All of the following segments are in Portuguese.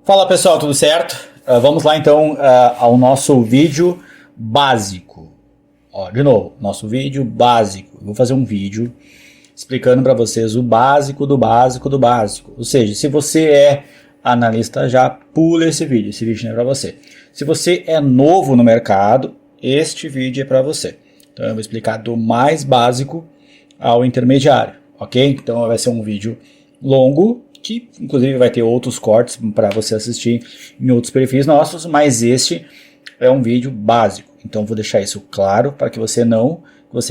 Fala pessoal, tudo certo? Vamos lá então ao nosso vídeo básico. De novo, nosso vídeo básico. Eu vou fazer um vídeo explicando para vocês o básico do básico do básico. Ou seja, se você é analista, já pula esse vídeo não é para você. Se você é novo no mercado, este vídeo é para você. Então eu vou explicar do mais básico ao intermediário, ok? Então vai ser um vídeo longo, que inclusive vai ter outros cortes para você assistir em outros perfis nossos, mas este é um vídeo básico. Então vou deixar isso claro para que você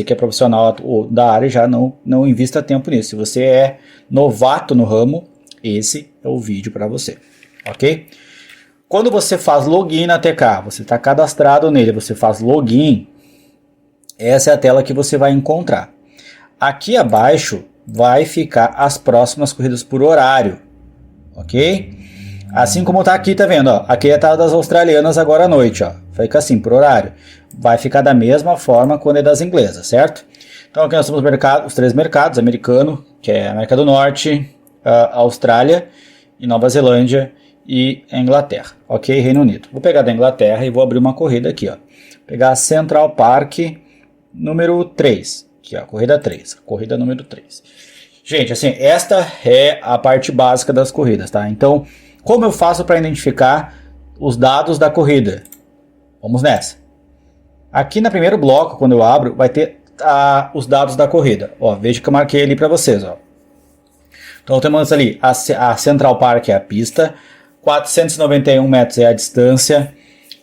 que é profissional da área já não invista tempo nisso. Se você é novato no ramo, esse é o vídeo para você, ok? Quando você faz login na TK, você está cadastrado nele, você faz login, essa é a tela que você vai encontrar. Aqui abaixo vai ficar as próximas corridas por horário, ok? Assim como tá aqui, tá vendo? Ó, aqui é a das australianas agora à noite, ó. Fica assim, por horário. Vai ficar da mesma forma quando é das inglesas, certo? Então aqui nós temos os três mercados, americano, que é a América do Norte, a Austrália e Nova Zelândia e a Inglaterra, ok? Reino Unido. Vou pegar da Inglaterra e vou abrir uma corrida aqui, ó. Pegar a Central Park número 3. Aqui, ó, corrida 3, corrida número 3. Gente, assim, esta é a parte básica das corridas, tá? Então, como eu faço para identificar os dados da corrida? Vamos nessa. Aqui no primeiro bloco, quando eu abro, vai ter os dados da corrida. Ó, veja que eu marquei ali para vocês, ó. Então, temos ali a Central Park é a pista, 491 metros é a distância,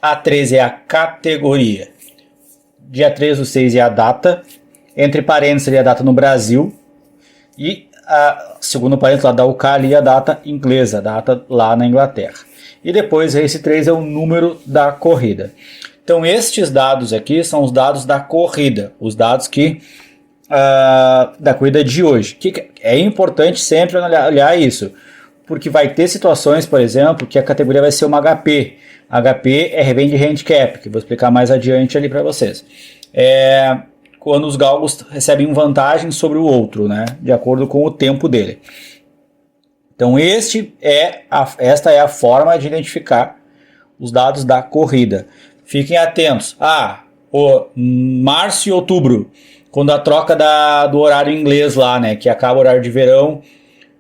A13 é a categoria, dia 3 do 6 é a data, entre parênteses ali a data no Brasil, e segundo parênteses lá da UK ali a data inglesa, a data lá na Inglaterra. E depois esse 3 é o número da corrida. Então estes dados aqui são os dados da corrida, os dados da corrida de hoje. Que é importante sempre olhar isso, porque vai ter situações, por exemplo, que a categoria vai ser uma HP. HP é Revenge Handicap, que eu vou explicar mais adiante ali para vocês. Quando os galgos recebem vantagem sobre o outro, né, de acordo com o tempo dele. Então esta é a forma de identificar os dados da corrida. Fiquem atentos. Março e outubro, quando a troca do horário inglês lá, né, que acaba o horário de verão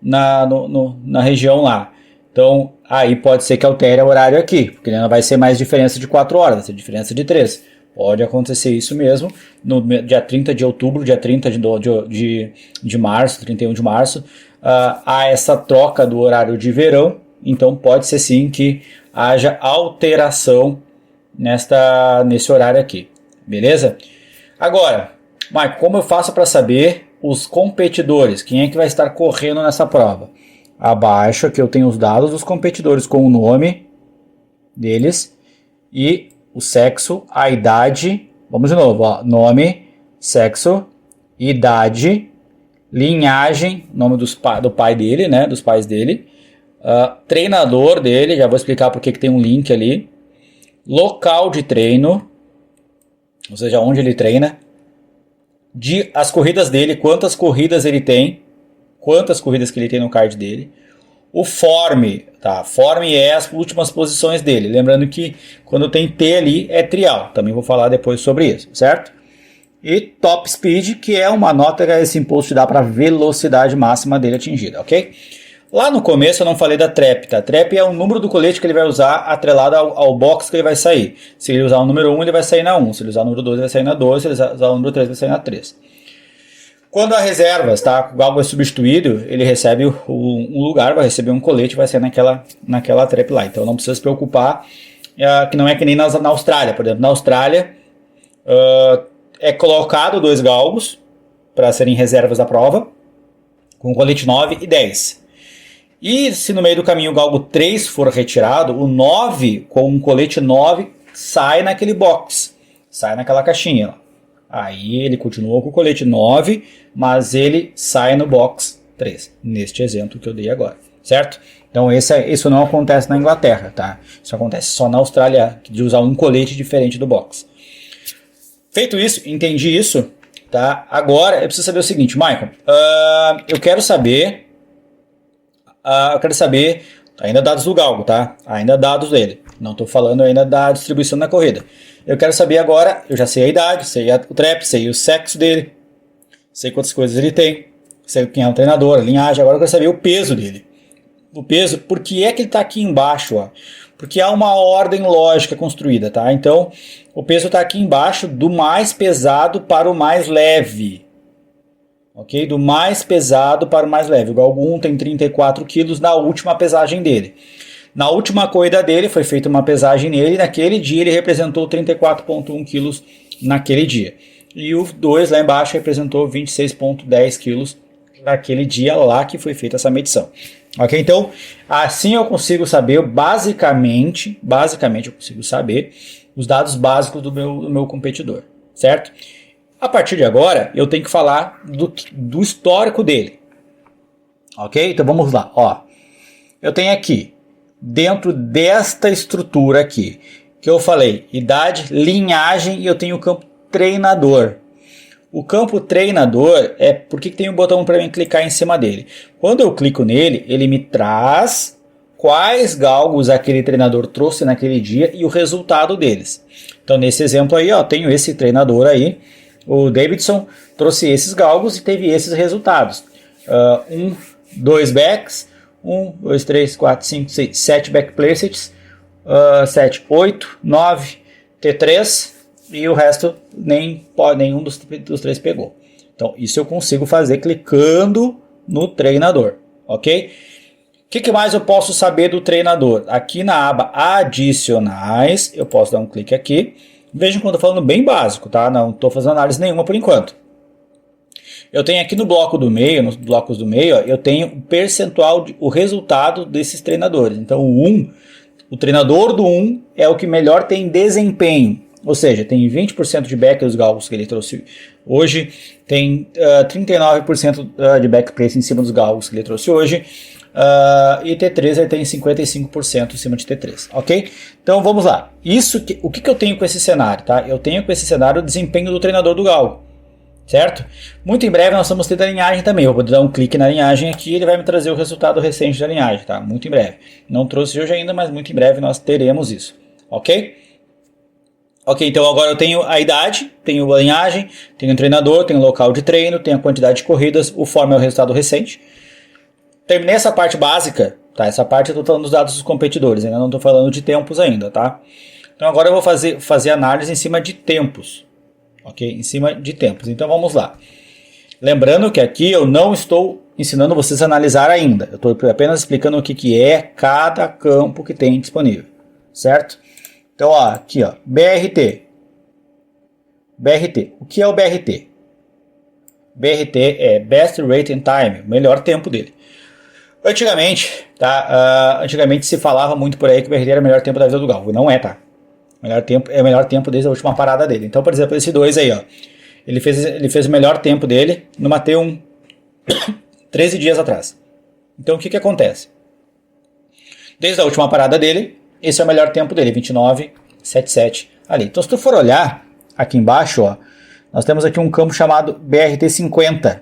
na região lá. Então aí pode ser que altere o horário aqui, porque não vai ser mais diferença de 4 horas, vai ser diferença de 3. Pode acontecer isso mesmo, no dia 30 de outubro, dia 30 de março, 31 de março, há essa troca do horário de verão, então pode ser sim que haja alteração nesse horário aqui, beleza? Agora, Mike, como eu faço para saber os competidores, quem é que vai estar correndo nessa prova? Abaixo aqui eu tenho os dados dos competidores com o nome deles e o sexo, a idade, vamos de novo, ó, nome, sexo, idade, linhagem, nome do pai dele, né, dos pais dele, treinador dele, já vou explicar porque que tem um link ali, local de treino, ou seja, onde ele treina, as corridas dele, quantas corridas ele tem, quantas corridas que ele tem no card dele, o form, tá? Form é as últimas posições dele. Lembrando que quando tem T ali é trial. Também vou falar depois sobre isso, certo? E top speed, que é uma nota que esse imposto dá para a velocidade máxima dele atingida, ok? Lá no começo eu não falei da trap, tá? Trap é o número do colete que ele vai usar atrelado ao box que ele vai sair. Se ele usar o número 1, ele vai sair na 1. Se ele usar o número 2, ele vai sair na 2. Se ele usar o número 3, ele vai sair na 3. Quando há reservas, tá? O galgo é substituído, ele recebe um lugar, vai receber um colete, vai ser naquela trap lá. Então não precisa se preocupar, que não é que nem na Austrália, por exemplo. Na Austrália é colocado 2 galgos para serem reservas da prova, com colete 9 e 10. E se no meio do caminho o galgo 3 for retirado, o 9 com um colete 9 sai naquele box, sai naquela caixinha lá. Aí ele continua com o colete 9, mas ele sai no box 3, neste exemplo que eu dei agora, certo? Então isso não acontece na Inglaterra, tá? Isso acontece só na Austrália, de usar um colete diferente do box. Feito isso, entendi isso, tá? Agora eu preciso saber o seguinte, Michael, eu quero saber Ainda dados do galgo, tá? Ainda dados dele. Não estou falando ainda da distribuição na corrida. Eu quero saber agora, eu já sei a idade, sei o trap, sei o sexo dele, sei quantas coisas ele tem, sei quem é o treinador, a linhagem. Agora eu quero saber o peso dele. O peso, por que é que ele está aqui embaixo? Ó? Porque há uma ordem lógica construída, tá? Então, o peso está aqui embaixo do mais pesado para o mais leve. Ok? Do mais pesado para o mais leve. O galgo 1 tem 34 quilos na última pesagem dele. Na última corrida dele, foi feita uma pesagem nele, naquele dia ele representou 34,1 quilos naquele dia. E o 2 lá embaixo representou 26,10 quilos naquele dia lá que foi feita essa medição. Ok? Então, assim eu consigo saber, basicamente eu consigo saber os dados básicos do meu competidor, certo? A partir de agora, eu tenho que falar do histórico dele. Ok? Então vamos lá. Ó, eu tenho aqui, dentro desta estrutura aqui, que eu falei, idade, linhagem, e eu tenho o campo treinador. O campo treinador é porque tem um botão para mim clicar em cima dele. Quando eu clico nele, ele me traz quais galgos aquele treinador trouxe naquele dia e o resultado deles. Então nesse exemplo aí, ó, tenho esse treinador aí, o Davidson, trouxe esses galgos e teve esses resultados. 2 backs, 1, 2, 3, 4, 5, 6, 7 back placets, 7, 8, 9 T3 e o resto nenhum dos 3 pegou. Então isso eu consigo fazer clicando no treinador, ok? O que mais eu posso saber do treinador? Aqui na aba adicionais, eu posso dar um clique aqui. Vejam que eu estou falando bem básico, tá? Não estou fazendo análise nenhuma por enquanto. Eu tenho aqui no bloco do meio, nos blocos do meio, ó, eu tenho o percentual, o resultado desses treinadores. Então o treinador do 1 é o que melhor tem desempenho. Ou seja, tem 20% de back dos galgos que ele trouxe hoje, tem 39% de back place em cima dos galgos que ele trouxe hoje, e T3 ele tem 55% em cima de T3, ok? Então vamos lá. O que eu tenho com esse cenário? Tá? Eu tenho com esse cenário o desempenho do treinador do galgo, certo? Muito em breve nós vamos ter da linhagem também. Eu vou dar um clique na linhagem aqui e ele vai me trazer o resultado recente da linhagem, tá? Muito em breve. Não trouxe hoje ainda, mas muito em breve nós teremos isso, ok? Ok, então agora eu tenho a idade, tenho a linhagem, tenho o treinador, tenho o local de treino, tenho a quantidade de corridas, o form é o resultado recente. Terminei essa parte básica, tá? Essa parte eu estou falando dos dados dos competidores, ainda não estou falando de tempos ainda, tá? Então agora eu vou fazer análise em cima de tempos, ok? Em cima de tempos, então vamos lá. Lembrando que aqui eu não estou ensinando vocês a analisar ainda, eu estou apenas explicando o que é cada campo que tem disponível, certo? Então, ó, aqui, ó, BRT. O que é o BRT? BRT é Best Rating Time, o melhor tempo dele. Antigamente, tá? Antigamente se falava muito por aí que o BRT era o melhor tempo da vida do galgo. Não é, tá? É o melhor tempo desde a última parada dele. Então, por exemplo, esse 2 aí, ó. Ele fez o melhor tempo dele numa T1 13 dias atrás. Então, o que acontece? Desde a última parada dele, esse é o melhor tempo dele, 29,77 ali. Então, se tu for olhar aqui embaixo, ó, nós temos aqui um campo chamado BRT50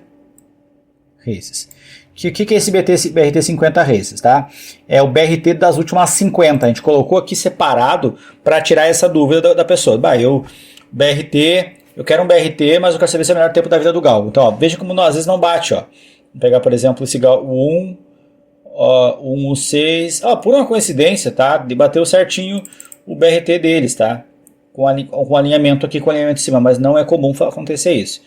Races. O que é esse BRT50 Races, tá? É o BRT das últimas 50. A gente colocou aqui separado para tirar essa dúvida da pessoa. Eu quero um BRT, mas eu quero saber se é o melhor tempo da vida do galgo. Então, ó, veja como às vezes não bate, ó. Vou pegar, por exemplo, esse galgo 1, 6, por uma coincidência, tá? Bateu certinho o BRT deles, tá? Com alinhamento aqui, com alinhamento em cima, mas não é comum acontecer isso.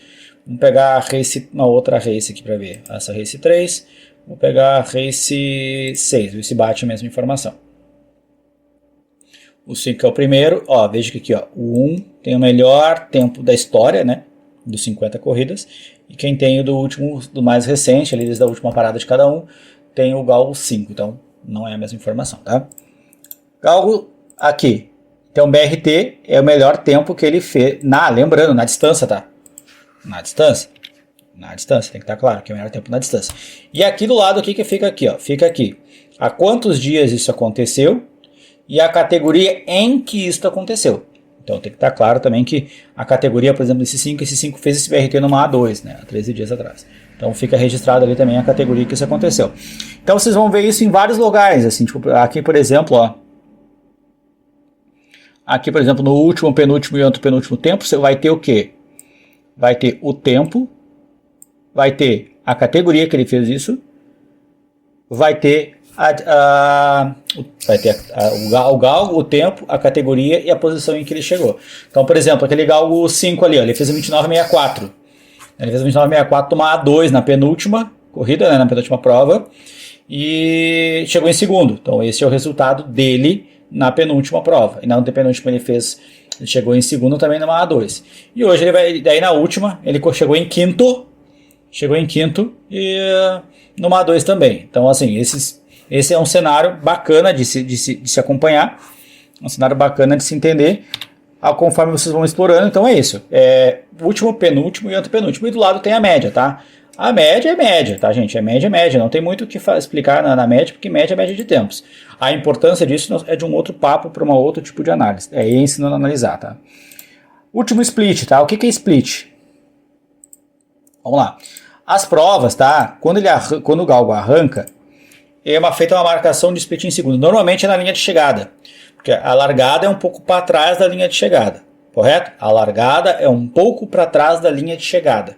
Vamos pegar uma outra race aqui para ver. Essa race 3, vou pegar a race 6, ver se bate a mesma informação. O 5 é o primeiro, ó, veja que aqui, ó, o 1 tem o melhor tempo da história, né? Dos 50 corridas, e quem tem o do mais recente, ali desde a última parada de cada um, tem o galgo 5, então não é a mesma informação, tá? Galgo aqui, então BRT é o melhor tempo que ele fez, lembrando, na distância, tá? Na distância, tem que estar claro que é o melhor tempo na distância. E aqui do lado, o que fica aqui, ó? Fica aqui, há quantos dias isso aconteceu e a categoria em que isso aconteceu. Então tem que estar claro também que a categoria, por exemplo, esse 5 fez esse BRT numa A2, né? Há 13 dias atrás. Então fica registrado ali também a categoria que isso aconteceu. Então vocês vão ver isso em vários lugares, assim, tipo, aqui por exemplo, ó. Aqui, por exemplo, no último, penúltimo e antepenúltimo tempo, você vai ter o quê? Vai ter o tempo, vai ter a categoria que ele fez isso, vai ter o galgo, o tempo, a categoria e a posição em que ele chegou. Então, por exemplo, aquele galgo 5 ali, ó, ele fez a 29,64. Ele fez a 29,64 tomar A2 na penúltima corrida, né, na penúltima prova, e chegou em segundo. Então, esse é o resultado dele na penúltima prova. E na antepenúltima ele chegou em segundo também numa A2. E hoje ele vai, daí na última, ele chegou em quinto e numa A2 também. Então, assim, esse é um cenário bacana de se acompanhar, um cenário bacana de se entender, conforme vocês vão explorando. Então é isso, último, penúltimo e antepenúltimo, e do lado tem a média, tá? A média é média, tá, gente? É média, não tem muito o que explicar na média, porque média é média de tempos. A importância disso é de um outro papo para um outro tipo de análise, ensinando a analisar, tá? Último split, tá? O que é split? Vamos lá. As provas, tá? Quando o galgo arranca, é feita uma marcação de split em segundo. Normalmente é na linha de chegada, porque a largada é um pouco para trás da linha de chegada, correto? A largada é um pouco para trás da linha de chegada,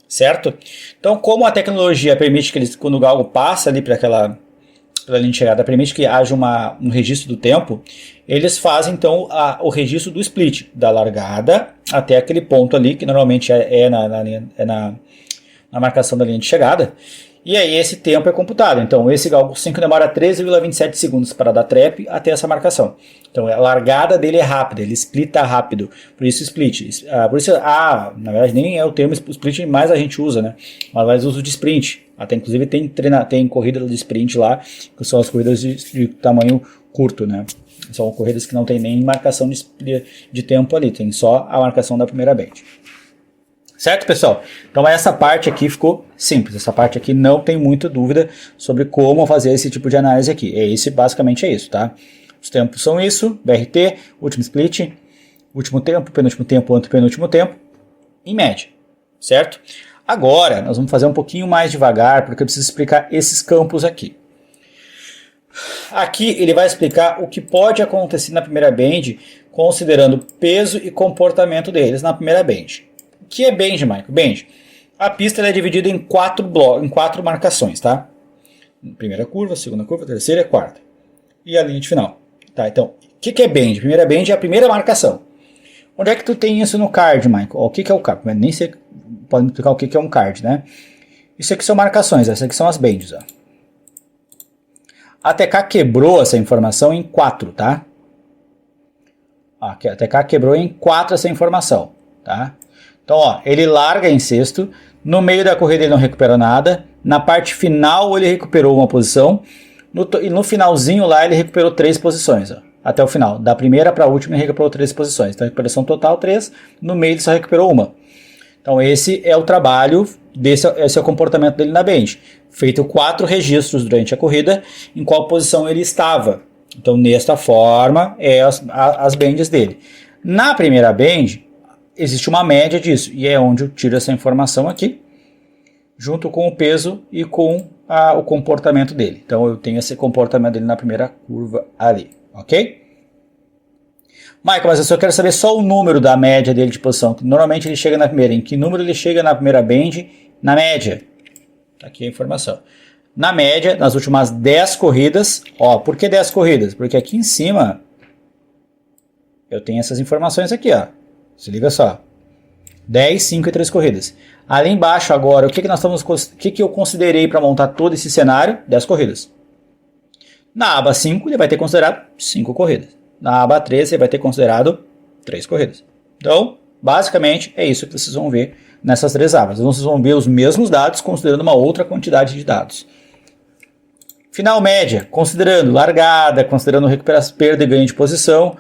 certo? Então, como a tecnologia permite que quando o galgo passa ali pela linha de chegada, permite que haja um registro do tempo, eles fazem então o registro do split, da largada até aquele ponto ali, que normalmente é na marcação da linha de chegada. E aí esse tempo é computado. Então esse galgo 5 demora 13,27 segundos para dar trap até essa marcação. Então a largada dele é rápida, ele splita rápido, por isso split. Na verdade nem é o termo split, mais a gente usa, né? Mas uso de sprint. Até inclusive tem corrida de sprint lá, que são as corridas de tamanho curto, né? São corridas que não tem nem marcação de tempo ali, tem só a marcação da primeira band. Certo, pessoal? Então essa parte aqui ficou simples. Essa parte aqui não tem muita dúvida sobre como fazer esse tipo de análise aqui. Basicamente é isso, tá? Os tempos são isso, BRT, último split, último tempo, penúltimo tempo, antepenúltimo tempo, em média, certo? Agora, nós vamos fazer um pouquinho mais devagar, porque eu preciso explicar esses campos aqui. Aqui ele vai explicar o que pode acontecer na primeira band, considerando peso e comportamento deles na primeira band. O que é band, Michael? Band. A pista é dividida em quatro marcações, tá? Primeira curva, segunda curva, terceira e quarta. E a linha de final. Tá, então, o que é band? Primeira band é a primeira marcação. Onde é que tu tem isso no card, Michael? O que é o card? Nem sei, pode me explicar o que é um card, né? Isso aqui são marcações, essas aqui são as bands, ó. A TK quebrou essa informação em 4, tá? A TK quebrou em 4 essa informação, tá? Então, ó, ele larga em sexto, no meio da corrida ele não recuperou nada, na parte final ele recuperou uma posição, e no finalzinho lá ele recuperou 3 posições, ó, até o final. Da primeira para a última ele recuperou 3 posições, então recuperação total 3, no meio ele só recuperou uma. Então esse é o trabalho, esse é o comportamento dele na band. Feito 4 registros durante a corrida, em qual posição ele estava. Então nesta forma, as bands dele. Na primeira band, existe uma média disso, e é onde eu tiro essa informação aqui, junto com o peso e com o comportamento dele. Então eu tenho esse comportamento dele na primeira curva ali, ok? Michael, mas eu só quero saber só o número da média dele de posição. Normalmente ele chega na primeira. Em que número ele chega na primeira band? Na média. Tá aqui a informação. Na média, nas últimas 10 corridas. Ó, por que 10 corridas? Porque aqui em cima eu tenho essas informações aqui, ó. Se liga só. 10, 5 e 3 corridas. Ali embaixo agora, o que eu considerei para montar todo esse cenário? 10 corridas. Na aba 5 ele vai ter considerado 5 corridas. Na aba 3 ele vai ter considerado 3 corridas. Então, basicamente é isso que vocês vão ver nessas 3 abas. Vocês vão ver os mesmos dados considerando uma outra quantidade de dados. Final média, considerando largada, considerando recuperação, perda e ganho de posição.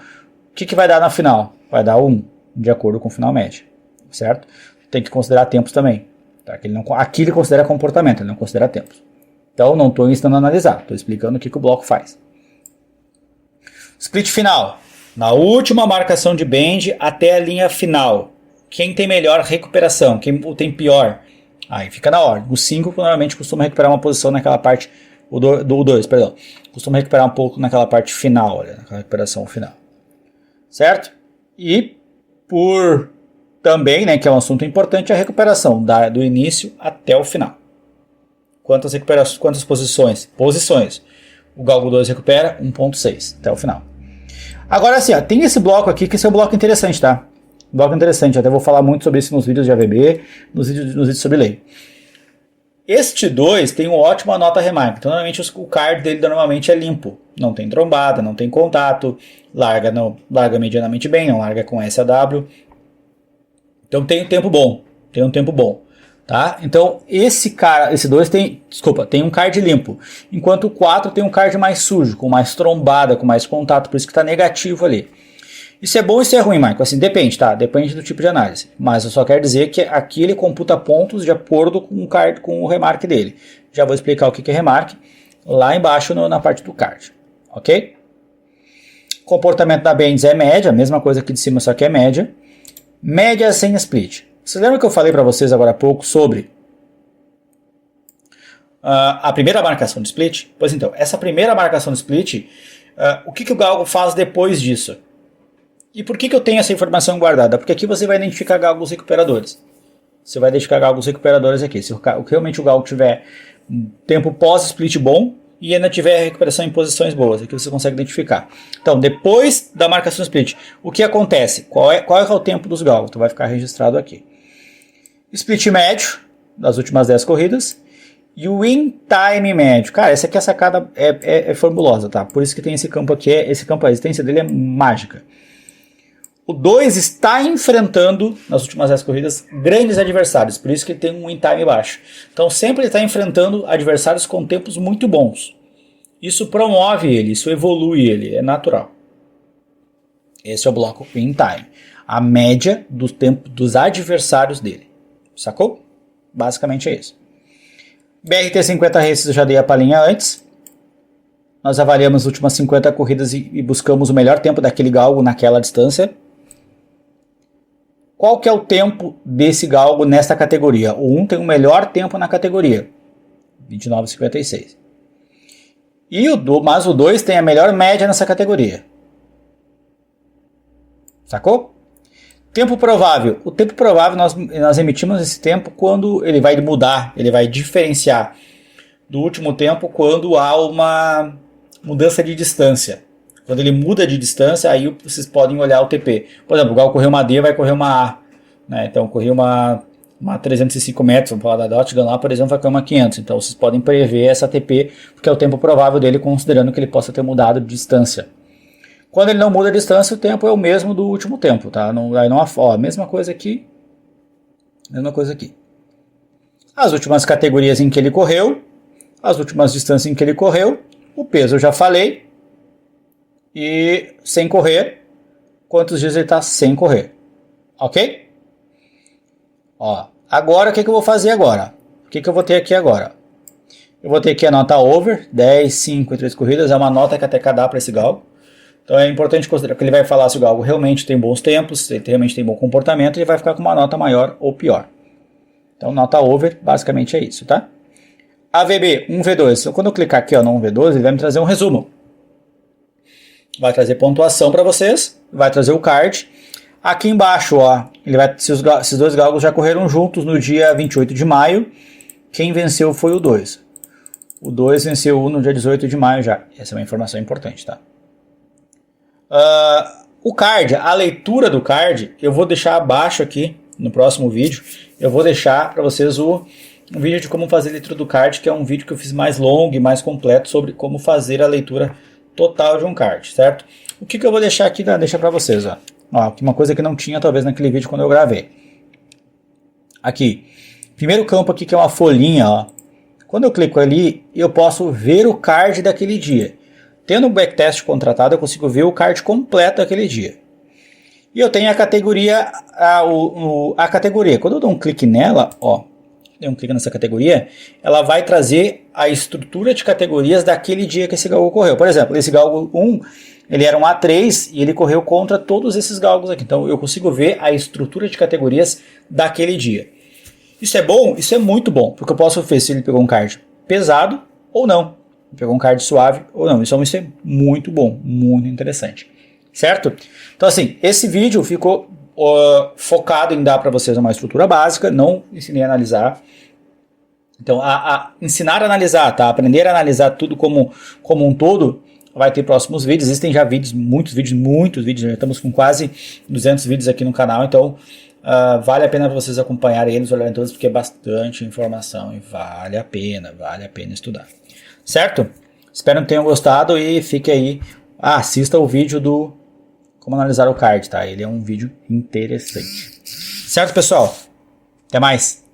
O que vai dar na final? Vai dar 1, de acordo com o final média. Certo? Tem que considerar tempos também. Tá? Aqui ele considera comportamento, ele não considera tempos. Então não estou ensinando a analisar, estou explicando o que o bloco faz. Split final. Na última marcação de band até a linha final. Quem tem melhor recuperação? Quem tem pior? Aí fica na ordem. O 5 normalmente costuma recuperar uma posição naquela parte, o 2, perdão, costuma recuperar um pouco naquela parte final, olha, naquela recuperação final. Certo? E por também, né, que é um assunto importante, a recuperação do início até o final. Quantas posições? Posições. O galgo 2 recupera 1.6 até o final. Agora assim, ó, tem esse bloco aqui, que esse é um bloco interessante, tá? Um bloco interessante, até vou falar muito sobre isso nos vídeos de AVB, nos vídeos sobre lei. Este 2 tem uma ótima nota remark, então normalmente o card dele normalmente é limpo. Não tem trombada, não tem contato, larga medianamente bem, não larga com SAW. Então tem um tempo bom. Tá? Então esse 2 tem um card limpo, enquanto o 4 tem um card mais sujo, com mais trombada, com mais contato, por isso que está negativo ali. Isso é bom e isso é ruim, Marco? Assim, depende, tá? Depende do tipo de análise. Mas eu só quero dizer que aqui ele computa pontos de acordo com o remark dele. Já vou explicar o que é remark lá embaixo na parte do card, ok? Comportamento da Bendis é média, a mesma coisa aqui de cima, só que é média. Média sem split. Vocês lembram que eu falei para vocês agora há pouco sobre a primeira marcação de split? Pois então, essa primeira marcação de split, o que o galgo faz depois disso? E por que eu tenho essa informação guardada? Porque aqui você vai identificar galgos recuperadores. Você vai identificar galgos recuperadores aqui. Se realmente o galgo tiver um tempo pós-split bom e ainda tiver recuperação em posições boas, aqui você consegue identificar. Então, depois da marcação de split, o que acontece? Qual é o tempo dos galgos? Então vai ficar registrado aqui. Split médio das últimas 10 corridas e o win time médio. Cara, essa aqui é a sacada é formulosa, tá? Por isso que tem esse campo aqui, a existência dele é mágica. O 2 está enfrentando, nas últimas 10 corridas, grandes adversários, por isso que ele tem um win time baixo. Então sempre ele está enfrentando adversários com tempos muito bons. Isso promove ele, isso evolui ele, é natural. Esse é o bloco win time, a média do tempo dos adversários dele. Sacou? Basicamente é isso. BRT 50 races eu já dei a palhinha antes. Nós avaliamos as últimas 50 corridas e buscamos o melhor tempo daquele galgo naquela distância. Qual que é o tempo desse galgo nesta categoria? O 1 tem o melhor tempo na categoria, 29,56. Mas o 2 tem a melhor média nessa categoria. Sacou? Tempo provável. O tempo provável nós emitimos esse tempo quando ele vai mudar, ele vai diferenciar do último tempo quando há uma mudança de distância. Quando ele muda de distância, aí vocês podem olhar o TP. Por exemplo, o galgo correu uma D, vai correr uma A. Né? Então, correu uma 305 metros, vamos falar da Dotgun lá, por exemplo, vai correr uma 500. Então, vocês podem prever essa TP, porque é o tempo provável dele, considerando que ele possa ter mudado de distância. Quando ele não muda a distância, o tempo é o mesmo do último tempo, tá? Mesma coisa aqui. As últimas categorias em que ele correu, as últimas distâncias em que ele correu, o peso eu já falei. E sem correr, quantos dias ele está sem correr. Ok? Agora o que eu vou fazer agora? O que eu vou ter aqui agora? Eu vou ter aqui a nota over, 10, 5 e 3 corridas, é uma nota que a TK dá para esse galgo. Então é importante considerar que ele vai falar se o galgo realmente tem bons tempos, se ele realmente tem bom comportamento, ele vai ficar com uma nota maior ou pior. Então nota over basicamente é isso, tá? AVB 1V2, então, quando eu clicar aqui no 1V2, ele vai me trazer um resumo. Vai trazer pontuação para vocês, vai trazer o card. Aqui embaixo, esses dois galgos já correram juntos no dia 28 de maio. Quem venceu foi o 2. O 2 venceu no dia 18 de maio já. Essa é uma informação importante, tá? O card, a leitura do card, eu vou deixar abaixo aqui no próximo vídeo. Eu vou deixar para vocês um vídeo de como fazer a leitura do card, que é um vídeo que eu fiz mais longo e mais completo sobre como fazer a leitura total de um card, certo? O que eu vou deixar aqui, deixa para vocês, uma coisa que não tinha talvez naquele vídeo quando eu gravei. Aqui, primeiro campo aqui que é uma folhinha, Quando eu clico ali, eu posso ver o card daquele dia. Tendo o backtest contratado, eu consigo ver o card completo daquele dia. E eu tenho a categoria, a categoria. Quando eu dou um clique nela, dei um clique nessa categoria, ela vai trazer a estrutura de categorias daquele dia que esse galgo correu. Por exemplo, esse galgo 1, ele era um A3 e ele correu contra todos esses galgos aqui. Então eu consigo ver a estrutura de categorias daquele dia. Isso é bom? Isso é muito bom, porque eu posso ver se ele pegou um card pesado ou não. Pegou um card suave ou não. Isso é muito bom, muito interessante. Certo? Então assim, esse vídeo ficou focado em dar para vocês uma estrutura básica, não ensinei a analisar. Então, ensinar a analisar, tá? Aprender a analisar tudo como um todo, vai ter próximos vídeos. Existem já vídeos, muitos vídeos. Já estamos com quase 200 vídeos aqui no canal, então vale a pena vocês acompanharem eles, olharem todos, porque é bastante informação e vale a pena estudar. Certo? Espero que tenham gostado e fique aí. Assista o vídeo do como analisar o card, tá? Ele é um vídeo interessante. Certo, pessoal? Até mais!